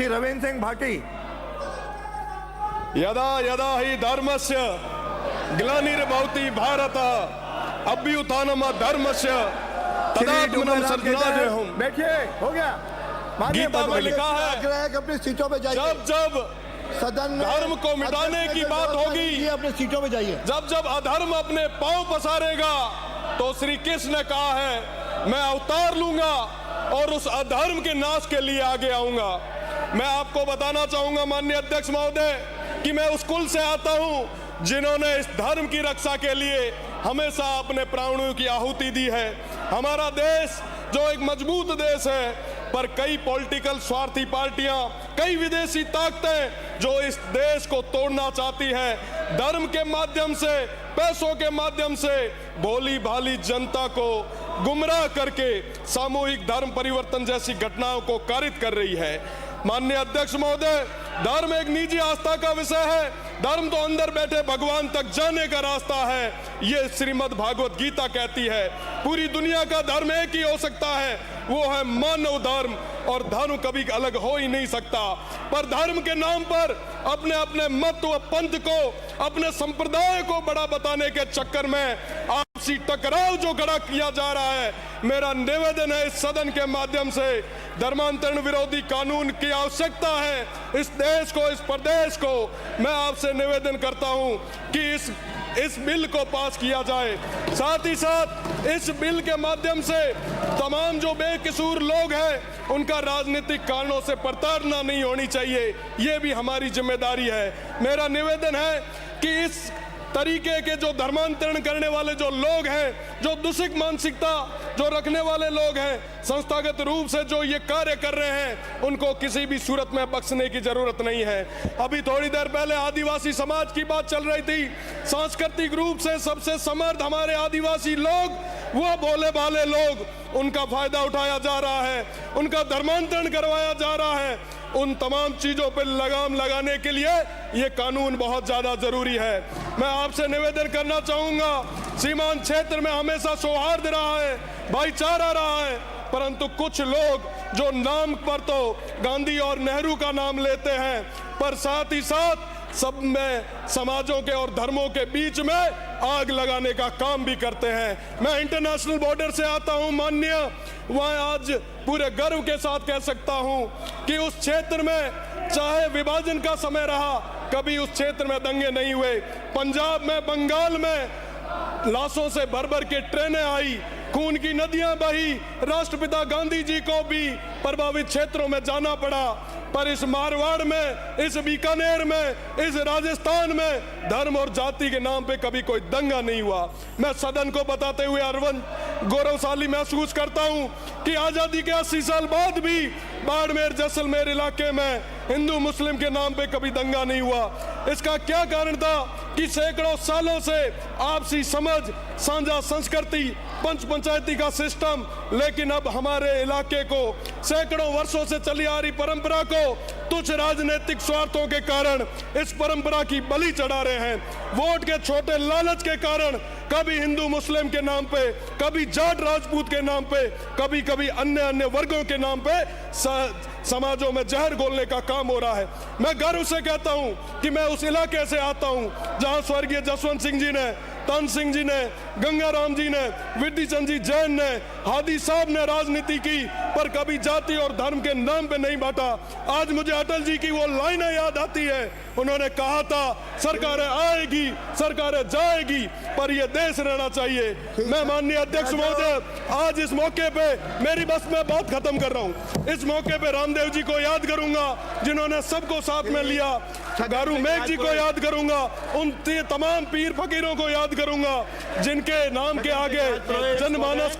श्री रविन्द्र सिंह भाटी। यदा यदा हि धर्मस्य ग्लानिर्भवति भारत अभ्युत्थानम् धर्मस्य तदात्मनं सृजाम्यहम्। बैठिए, हो गया। गीता में लिखा है अपनी सीटों पे जाइए। जब जब सदन में धर्म को मिटाने की बात होगी, अपनी सीटों पे जाइए। जब जब अधर्म अपने पांव पसारेगा, तो श्री कृष्ण ने कहा है मैं अवतार लूंगा और उस अधर्म के नाश के लिए आगे आऊंगा। मैं आपको बताना चाहूंगा माननीय अध्यक्ष महोदय कि मैं उस कुल से आता हूं जिन्होंने इस धर्म की रक्षा के लिए हमेशा अपने प्राणों की आहुति दी है। हमारा देश जो एक मजबूत देश है, पर कई पॉलिटिकल स्वार्थी पार्टियां, कई विदेशी ताकतें जो इस देश को तोड़ना चाहती है, धर्म के माध्यम से, पैसों के माध्यम से भोली भाली जनता को गुमराह करके सामूहिक धर्म परिवर्तन जैसी घटनाओं को कारित कर रही है। माननीय अध्यक्ष महोदय, धर्म एक निजी आस्था का विषय है। धर्म तो अंदर बैठे भगवान तक जाने का रास्ता है, ये श्रीमद् भागवत गीता कहती है। पूरी दुनिया का धर्म एक ही हो सकता है, वो है मानव धर्म, और धर्म कभी अलग हो ही नहीं सकता। पर धर्म के नाम पर अपने अपने मत व पंथ को, अपने संप्रदाय को बड़ा बताने के चक्कर में आपसी टकराव जो खड़ा किया जा रहा है, मेरा निवेदन है इस सदन के माध्यम से, धर्मांतरण विरोधी कानून की आवश्यकता है इस देश को, इस प्रदेश को। मैं आपसे निवेदन करता हूं कि इस बिल को पास किया जाए। साथ ही साथ इस बिल के माध्यम से तमाम जो बेकसूर लोग हैं उनका राजनीतिक कारणों से प्रताड़ना नहीं होनी चाहिए, ये भी हमारी जिम्मेदारी है। मेरा निवेदन है कि इस तरीके के जो धर्मांतरण करने वाले जो लोग हैं, जो दूषित मानसिकता जो रखने वाले लोग हैं, संस्थागत रूप से जो ये कार्य कर रहे हैं, उनको किसी भी सूरत में बख्शने की जरूरत नहीं है। अभी थोड़ी देर पहले आदिवासी समाज की बात चल रही थी। सांस्कृतिक रूप से सबसे समर्थ हमारे आदिवासी लोग, वो भोले भाले लोग, उनका फायदा उठाया जा रहा है, उनका धर्मांतरण करवाया जा रहा है। उन तमाम चीजों पर लगाम लगाने के लिए ये कानून बहुत ज्यादा जरूरी है। मैं आपसे निवेदन करना चाहूंगा, सीमांत क्षेत्र में हमेशा सौहार्द रहा है, भाईचारा रहा है, परंतु कुछ लोग जो नाम पर तो गांधी और नेहरू का नाम लेते हैं, पर साथ ही साथ सब में समाजों के और धर्मों के बीच में आग लगाने का काम भी करते हैं। मैं इंटरनेशनल बॉर्डर से आता हूं माननीय, वहां आज पूरे गर्व के साथ कह सकता हूं कि उस क्षेत्र में चाहे विभाजन का समय रहा, कभी उस क्षेत्र में दंगे नहीं हुए। पंजाब में, बंगाल में लाशों से भर भर के ट्रेनें आई, खून की नदियां बही, राष्ट्रपिता गांधी जी को भी प्रभावित क्षेत्रों में जाना पड़ा। पर इस मारवाड़ में, इस बीकानेर में, इस राजस्थान में धर्म और जाति के नाम पे कभी कोई दंगा नहीं हुआ। मैं सदन को बताते हुए अरविंद गौरवशाली महसूस करता हूं कि आजादी के 80 साल बाद भी बाड़मेर, जैसलमेर इलाके में हिंदू मुस्लिम के नाम पे कभी दंगा नहीं हुआ। इसका क्या कारण था कि सैकड़ों सालों से आपसी समझ, साझा संस्कृति, पंच पंचायती का सिस्टम, लेकिन अब हमारे इलाके को सैकड़ों वर्षों से चली आ रही परंपरा को तुच्छ राजनीतिक स्वार्थों के कारण इस परंपरा की बलि चढ़ा रहे हैं। वोट के छोटे लालच के कारण कभी हिंदू मुस्लिम के नाम पे, कभी जाट राजपूत के नाम पे, कभी कभी अन्य अन्य वर्गों के नाम पे समाजों में जहर घोलने का काम हो रहा है। मैं गर्व से कहता हूं कि मैं उस इलाके से आता हूं जहां स्वर्गीय जसवंत सिंह जी ने, तान सिंह जी ने, गंगाराम जी ने, विधि चंद जी जैन ने, हादी साहब ने राजनीति की, पर कभी जाति और धर्म के नाम पे नहीं बांटा। आज मुझे अटल जी की वो लाइनें याद आती है, उन्होंने कहा था सरकारें आएगी, सरकारें जाएगी, पर ये देश रहना चाहिए। मैं माननीय अध्यक्ष महोदय, आज इस मौके पे मेरी बस में बात खत्म कर रहा हूँ। इस मौके पे रामदेव जी को याद करूंगा जिन्होंने सबको साथ में लिया, गारू मेघ जी को याद करूंगा, उन तमाम पीर फकीरों को याद करूंगा जिनके नाम के आगे जनमानस